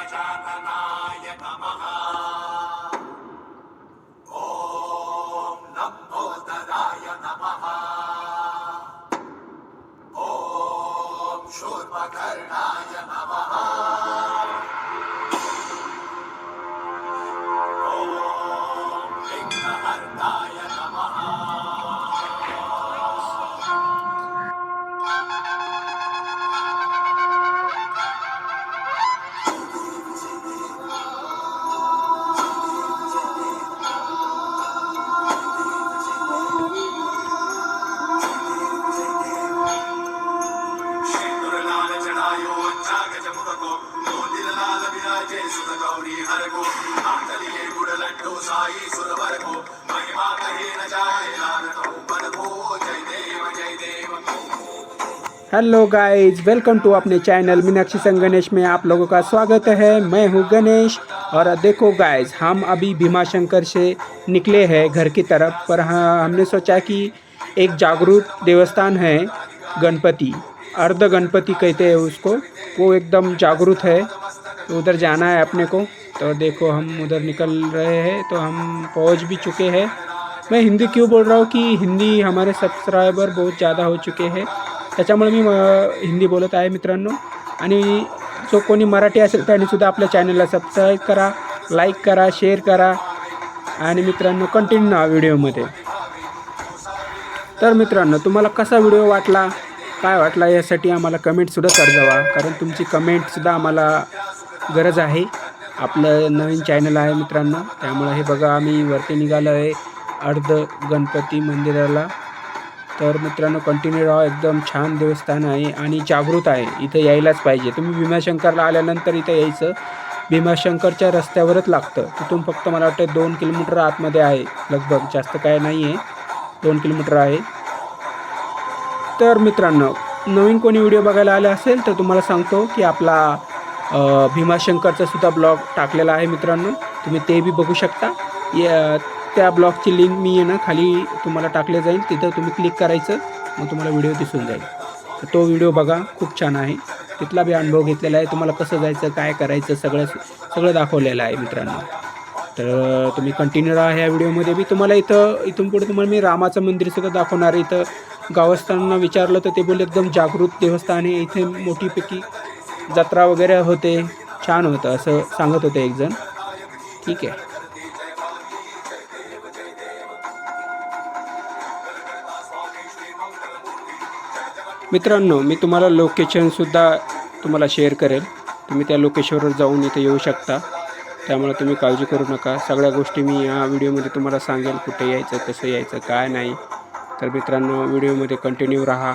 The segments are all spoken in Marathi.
गजाननाय नमः। ॐ लंबोदराय नमः। ॐ शूर्पकर्णाय नमः। ॐ विघ्नहर्ताय नमः। हेलो गाइज, वेलकम टू अपने चैनल मीनाक्षी संग गणेश में आप लोगों का स्वागत है। मैं हूं गणेश और देखो गाइज, हम अभी भीमाशंकर से निकले हैं घर की तरफ। पर हाँ, हमने सोचा कि एक जागरूक देवस्थान है गणपति, अर्ध गणपति कहते हैं उसको, वो एकदम जागरूक है, तो उधर जाना है अपने को। तो देखो हम उधर निकल रहे हैं, तो हम पहुंच भी चुके हैं। मैं हिंदी क्यों बोल रहा हूँ कि हिंदी हमारे सब्सक्राइबर बहुत ज़्यादा हो चुके हैं, त्याच्यामुळे मी हिंदी बोलत आहे मित्रांनो। आणि जो कोणी मराठी असेल त्यांनीसुद्धा आपल्या चॅनलला सबस्क्राईब करा, लाईक करा, शेअर करा आणि मित्रांनो कंटिन्यू ना व्हिडिओमध्ये। तर मित्रांनो, तुम्हाला कसा व्हिडिओ वाटला, काय वाटला यासाठी आम्हाला कमेंटसुद्धा कर जावा, कारण तुमची कमेंटसुद्धा आम्हाला गरज आहे। आपलं नवीन चॅनल आहे मित्रांनो, त्यामुळे हे बघा आम्ही वरती निघालो आहे अर्ध गणपती मंदिराला। तर मित्रांनो कंटिन्यू राहा, एकदम छान देवस्थान आहे आणि जागृत आहे, इथं यायलाच पाहिजे। तुम्ही भीमाशंकरला आल्यानंतर इथं यायचं। भीमाशंकरच्या रस्त्यावरच लागतं, तिथून फक्त मला वाटतं 2 किलोमीटर आतमध्ये आहे, लगभग जास्त काय नाही आहे, 2 किलोमीटर आहे। तर मित्रांनो, नवीन कोणी व्हिडिओ बघायला आले असेल तर तुम्हाला सांगतो की आपला भीमाशंकरचा सुद्धा ब्लॉग टाकलेला आहे मित्रांनो, तुम्ही ते बी बघू शकता। त्या ब्लॉगची लिंक मी आहे ना खाली तुम्हाला टाकले जाईल, तिथं तुम्ही क्लिक करायचं, मग तुम्हाला व्हिडिओ दिसून जाईल। तर तो व्हिडिओ बघा, खूप छान आहे, तिथला बी अनुभव घेतलेला आहे, तुम्हाला कसं जायचं, काय करायचं, सगळं दाखवलेलं आहे मित्रांनो। तर तुम्ही कंटिन्यू राहा ह्या व्हिडिओमध्ये बी। तुम्हाला इथून पुढे तुम्हाला मी रामाचं मंदिरसुद्धा दाखवणार आहे। इथं गावस्थांना विचारलं तर ते बोलले एकदम जागृत देवस्थान आहे, इथे मोठीपैकी जत्रा वगैरे होते, छान होतं असं सांगत होते एकजण। ठीक आहे, मित्रांनो मी तुम्हाला लोकेशनसुद्धा तुम्हाला शेअर करेल, तुम्ही त्या लोकेशनवर जाऊन इथे येऊ शकता, त्यामुळे तुम्ही काळजी करू नका। सगळ्या गोष्टी मी या व्हिडिओमध्ये तुम्हाला सांगेल, कुठे यायचं, कसं यायचं, काय नाही। तर मित्रांनो व्हिडिओमध्ये कंटिन्यू राहा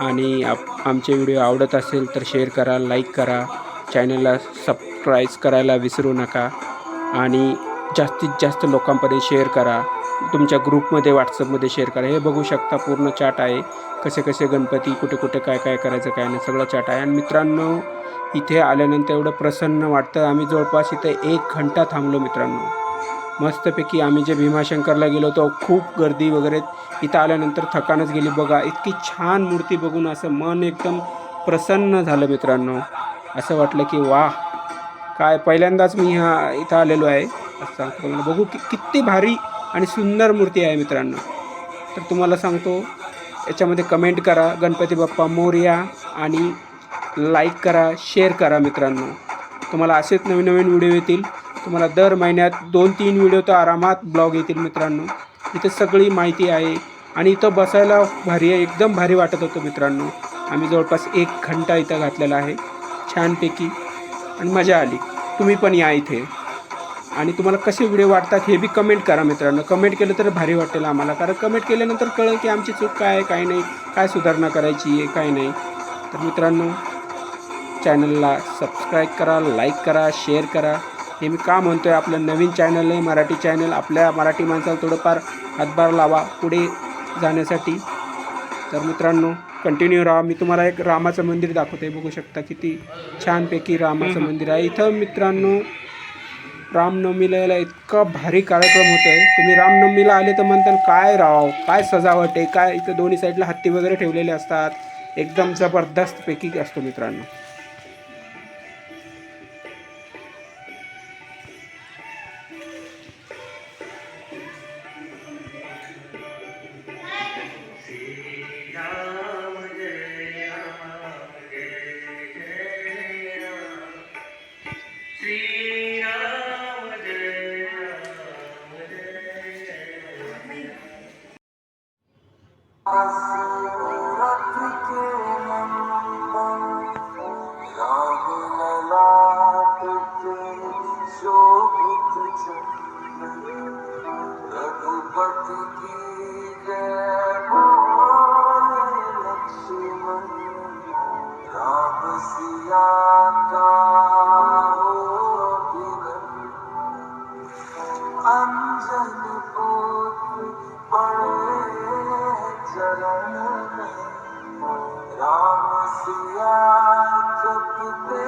आणि आमचे व्हिडिओ आवडत असेल तर शेअर करा, लाईक करा, चॅनलला सबस्क्राईब करायला विसरू नका आणि जास्तीत जास्त लोकांपर्यंत शेअर करा, तुमच्या ग्रुपमध्ये व्हॉट्सअपमध्ये शेअर करा। हे बघू शकता पूर्ण चार्ट आहे, कसे कसे गणपती, कुठे कुठे काय काय करायचं, काय नाही, सगळं चार्ट आहे। आणि मित्रांनो इथे आल्यानंतर एवढं प्रसन्न वाटतं, आम्ही जवळपास इथे 1 घंटा थांबलो मित्रांनो, मस्तपैकी। आम्ही जे भीमाशंकरला गेलो होतो खूप गर्दी वगैरे, इथं आल्यानंतर थकानच गेली बघा, इतकी छान मूर्ती बघून असं मन एकदम प्रसन्न झालं मित्रांनो। असं वाटलं की वाह, काय पहिल्यांदाच मी इथं आलेलो आहे असं सांगतो तुम्हाला। बघू किती भारी आणि सुंदर मूर्ती आहे मित्रांनो। तर तुम्हाला सांगतो याच्यामध्ये कमेंट करा गणपती बाप्पा मोरया आणि लाईक करा, शेअर करा मित्रांनो। तुम्हाला असेच नवीन नवीन व्हिडिओ येतील, तुम्हाला दर महिन्यात 2-3 व्हिडिओ तर आरामात ब्लॉग येतील मित्रांनो। इथे सगळी माहिती आहे आणि इथं बसायला भारी आहे, एकदम भारी वाटत होतं मित्रांनो। आम्ही जवळपास 1 घंटा इथं घातलेला आहे छानपैकी आणि मजा आली। तुम्ही पण या इथे आणि तुम्हाला कसे व्हिडिओ वाटतात हे बी कमेंट करा मित्रांनो। कमेंट केलं तर भारी वाटेल आम्हाला, कारण कमेंट केल्यानंतर कळेल की आमची चूक काय आहे, काय नाही, काय सुधारणा करायची आहे, काय नाही। तर मित्रांनो चॅनलला सबस्क्राईब करा, लाईक करा, शेअर करा। हे मी का म्हणतो आहे, आपलं नवीन चॅनल आहे, मराठी चॅनल, आपल्या मराठी माणसाला थोडंफार हातभार लावा पुढे जाण्यासाठी। तर मित्रांनो कंटिन्यू राहा, मी तुम्हाला एक रामाचं मंदिर दाखवते, बघू शकता किती छानपैकी रामाचं मंदिर आहे इथं मित्रांनो। रामनवमीला याला इतका भारी कार्यक्रम होतो आहे, तुम्ही रामनवमीला आले तर म्हणताल काय राव, काय सजावट आहे, काय इथं दोन्ही साईडला हत्ती वगैरे ठेवलेले असतात, एकदम जबरदस्तपैकी असतो मित्रांनो। ललाट पे शोभित चंदन, रघुपति की जय बोले लक्ष्मण, राम सिया का हो दिलन, अंजन पुत्र पड़े चरण में, राम सिया जपते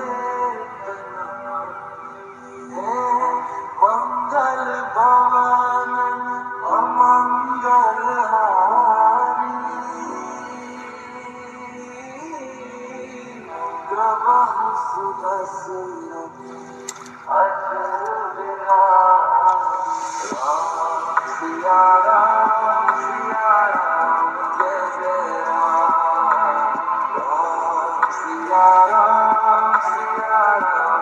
हैं, मंगल भवन अमंगल हारी, प्रभु सुदर्शन अचल बिहारी, राम सिया राम, जय जय राम, राम सिया राम,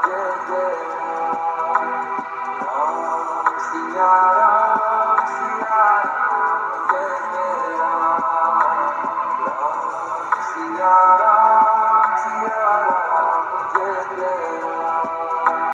जय जय राम, राम सिया